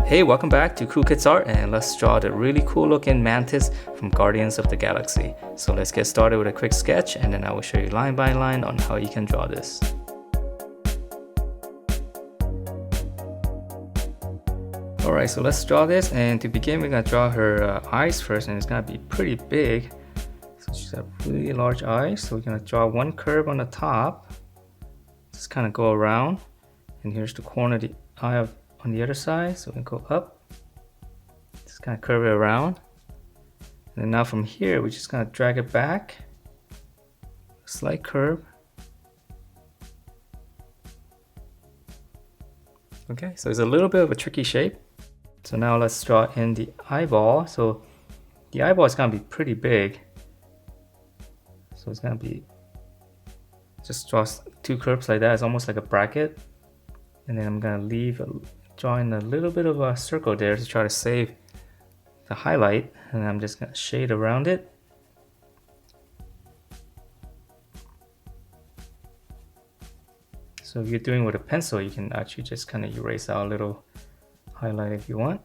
Hey, welcome back to Cool Kids Art, and let's draw the really cool looking Mantis from Guardians of the Galaxy. So let's get started with a quick sketch, and then I will show you line by line on how you can draw this. Alright, so let's draw this, and to begin we're going to draw her eyes first, and it's going to be pretty big. So she's got really large eyes, so we're going to draw one curve on the top. Just kind of go around, and here's the corner of the eye on the other side, so we can go up, just kind of curve it around, and then now from here we're just going to drag it back, a slight curve. Okay, so it's a little bit of a tricky shape. So now let's draw in the eyeball. So the eyeball is going to be pretty big, so it's going to be, just draw two curves like that. It's almost like a bracket, and then I'm going to drawing a little bit of a circle there to try to save the highlight, and I'm just going to shade around it. So if you're doing with a pencil, you can actually just kind of erase out a little highlight if you want.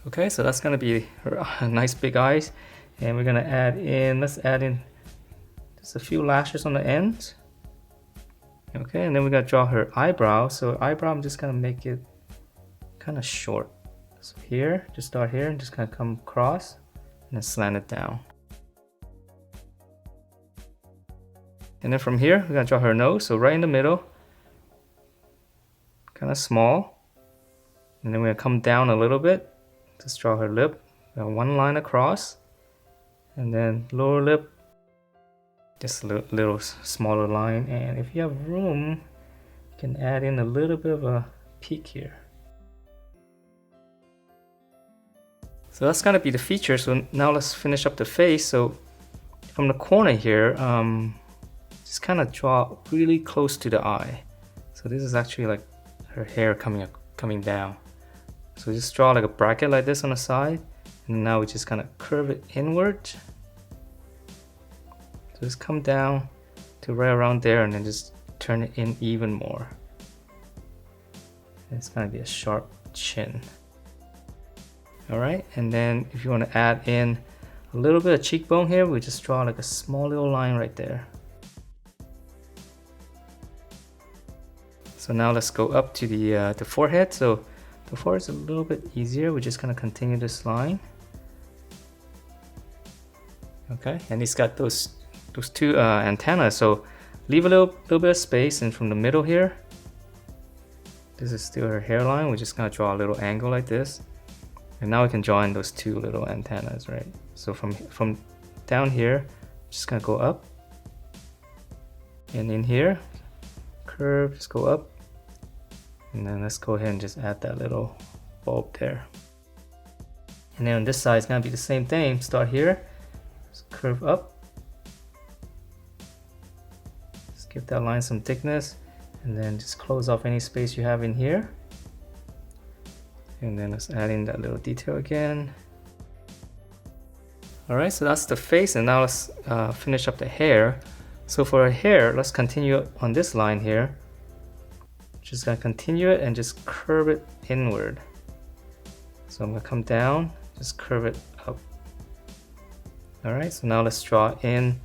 Okay, so that's going to be her nice big eyes, and we're going to let's add in just a few lashes on the ends. Okay, and then we're going to draw her eyebrow. So eyebrow, I'm just going to make it kind of short. So here, just start here and just kind of come across and then slant it down. And then from here, we're going to draw her nose. So right in the middle, kind of small. And then we're going to come down a little bit. Just draw her lip. One line across. And then lower lip, just a little smaller line. And if you have room, you can add in a little bit of a peak here. So that's gonna be the feature. So now let's finish up the face. So from the corner here, just kind of draw really close to the eye. So this is actually like her hair coming down. So just draw like a bracket like this on the side, and now we just kind of curve it inward. So just come down to right around there, and then just turn it in even more. It's gonna be a sharp chin. Alright, and then if you want to add in a little bit of cheekbone here, we just draw like a small little line right there. So now let's go up to the forehead. So the forehead's a little bit easier. We're just gonna continue this line. Okay, and he's got those two antennas. So leave a little bit of space, and from the middle here, this is still her hairline. We're just gonna draw a little angle like this. And now we can draw in those two little antennas, right? So from down here, just gonna go up, and in here, curve, just go up, and then let's go ahead and just add that little bulb there. And then on this side, it's gonna be the same thing. Start here, just curve up, just give that line some thickness, and then just close off any space you have in here. And then let's add in that little detail again. Alright, so that's the face, and now let's finish up the hair. So for her hair, let's continue on this line here. Just gonna continue it and just curve it inward. So I'm gonna come down, just curve it up. Alright, so now let's draw in,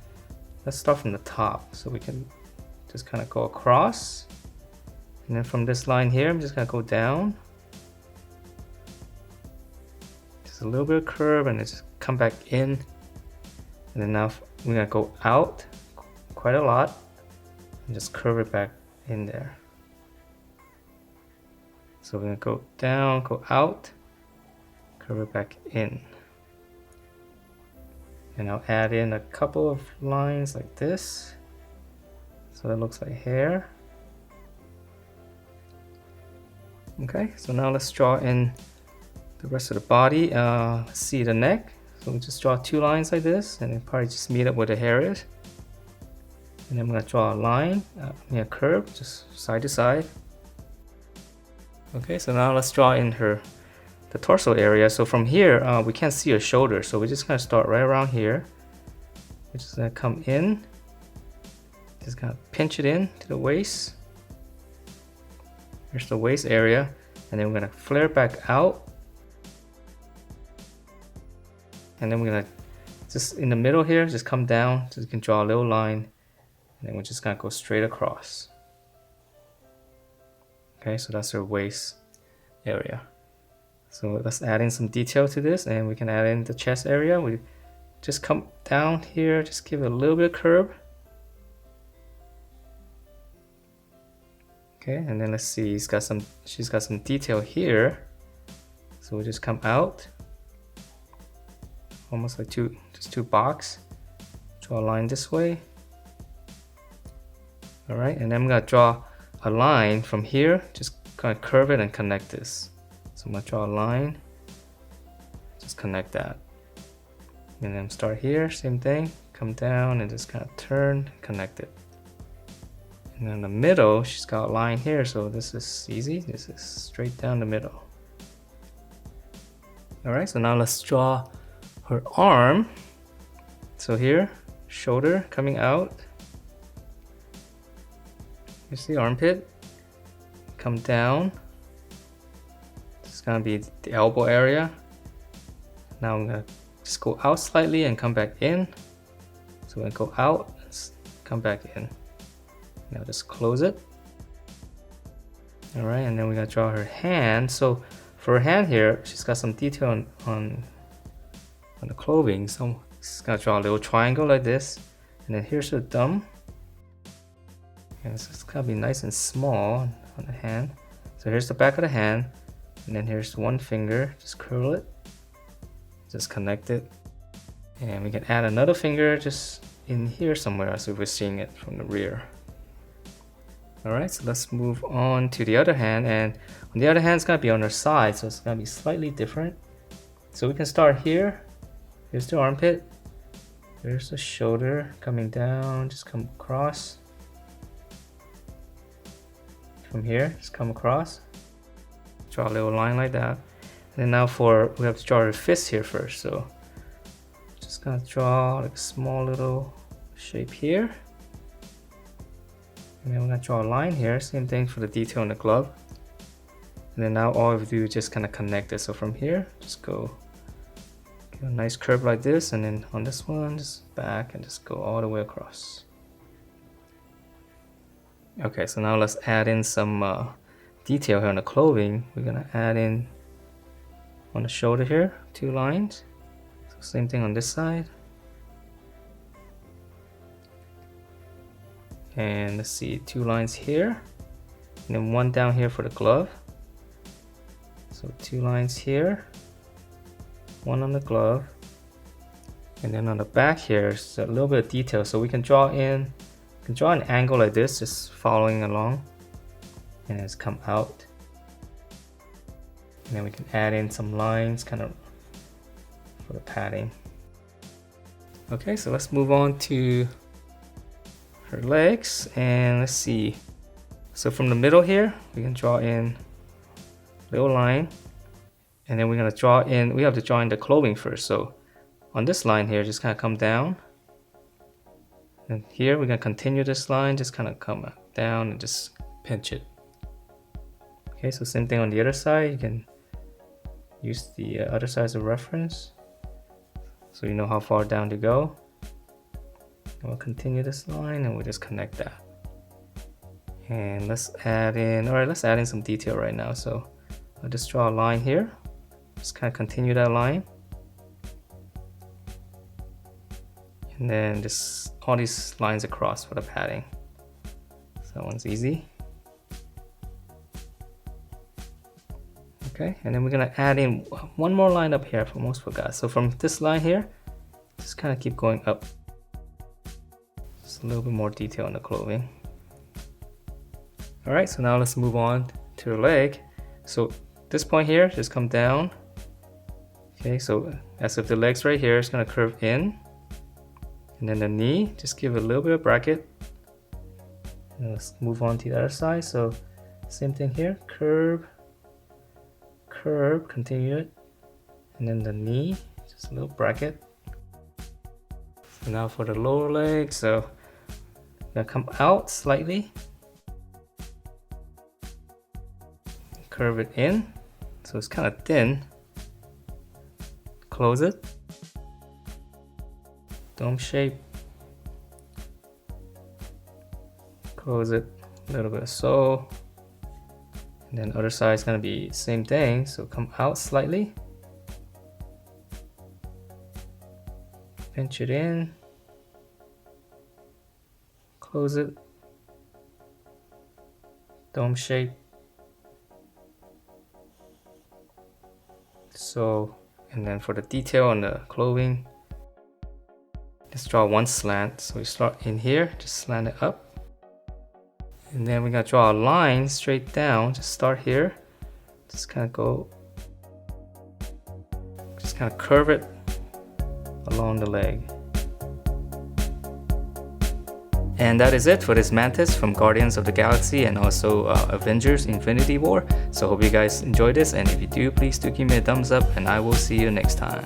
let's start from the top. So we can just kind of go across. And then from this line here, I'm just gonna go down. A little bit of curve, and then just come back in, and then now we're gonna go out quite a lot and just curve it back in there. So we're gonna go down, go out, curve it back in, and I'll add in a couple of lines like this, so that looks like hair. Okay, so now let's draw in the rest of the body. Let's see the neck. So we just draw two lines like this, and then probably just meet up where the hair is. And then I'm gonna draw a line, a curve, just side to side. Okay, so now let's draw in the torso area. So from here, we can't see her shoulder, so we're just gonna start right around here. We're just gonna come in, just gonna pinch it in to the waist. Here's the waist area, and then we're gonna flare back out and then we're gonna just in the middle here, just come down, so you can draw a little line, and then we're just gonna go straight across. Okay, so that's her waist area. So let's add in some detail to this, and we can add in the chest area. We just come down here, just give it a little bit of curve. Okay, and then let's see, she's got some detail here. So we'll just come out, almost like just two box. Draw a line this way. All right, and then I'm gonna draw a line from here, just kind of curve it and connect this. So I'm gonna draw a line, just connect that. And then start here, same thing, come down and just kind of turn, connect it. And in the middle, she's got a line here, so this is easy. This is straight down the middle. All right, so now let's draw her arm. So here, shoulder coming out. Here's the armpit. Come down. It's gonna be the elbow area. Now I'm gonna just go out slightly and come back in. So we're gonna go out, come back in. Now just close it. All right, and then we're gonna draw her hand. So for her hand here, she's got some detail on the clothing. So she's gonna draw a little triangle like this. And then here's her thumb. And it's gonna be nice and small on the hand. So here's the back of the hand. And then here's one finger, just curl it. Just connect it. And we can add another finger just in here somewhere so we're seeing it from the rear. Alright, so let's move on to the other hand, and on the other hand it's gonna be on her side, so it's gonna be slightly different. So we can start here. Here's the armpit. Here's the shoulder coming down, just come across. From here, just come across. Draw a little line like that. And then now we have to draw her fist here first, so just gonna draw like a small little shape here. And then we're gonna draw a line here, same thing for the detail on the glove. And then now all we do is just kind of connect it. So from here, just go get a nice curve like this, and then on this one, just back and just go all the way across. Okay, so now let's add in some detail here on the clothing. We're gonna add in on the shoulder here, 2 lines. So same thing on this side. And let's see, 2 lines here, and then 1 down here for the glove. So 2 lines here, 1 on the glove, and then on the back here is a little bit of detail. So we can draw an angle like this, just following along, and it's come out. And then we can add in some lines kind of for the padding. Okay, so let's move on to her legs, and let's see. So from the middle here, we can draw in a little line, and then we're gonna draw in, we have to draw in the clothing first. So on this line here, just kind of come down. And here we're gonna continue this line, just kind of come down and just pinch it. Okay, so same thing on the other side. You can use the other side as a reference, so you know how far down to go. And we'll continue this line and we'll just connect that. And let's add in, all right, let's add in some detail right now. So I'll just draw a line here, just kind of continue that line. And then just all these lines across for the padding. So that one's easy. Okay, and then we're gonna add in one more line up here, I almost forgot. So from this line here, just kind of keep going up. Just a little bit more detail on the clothing. All right, so now let's move on to the leg. So this point here, just come down. Okay, so as if the leg's right here, it's gonna curve in. And then the knee, just give it a little bit of bracket. And let's move on to the other side. So same thing here, curve, curve, continue it. And then the knee, just a little bracket. So now for the lower leg, so gonna come out slightly. Curve it in, so it's kind of thin. Close it. dome shape. Close it a little bit so. And then other side is gonna be same thing, so come out slightly. Pinch it in. Close it. Dome shape. So, and then for the detail on the clothing, let's draw one slant. So we start in here, just slant it up. And then we're gonna draw a line straight down, just start here. Just kind of go, just kind of curve it along the leg. And that is it for this Mantis from Guardians of the Galaxy and also Avengers Infinity War. So hope you guys enjoyed this, and if you do, please do give me a thumbs up, and I will see you next time.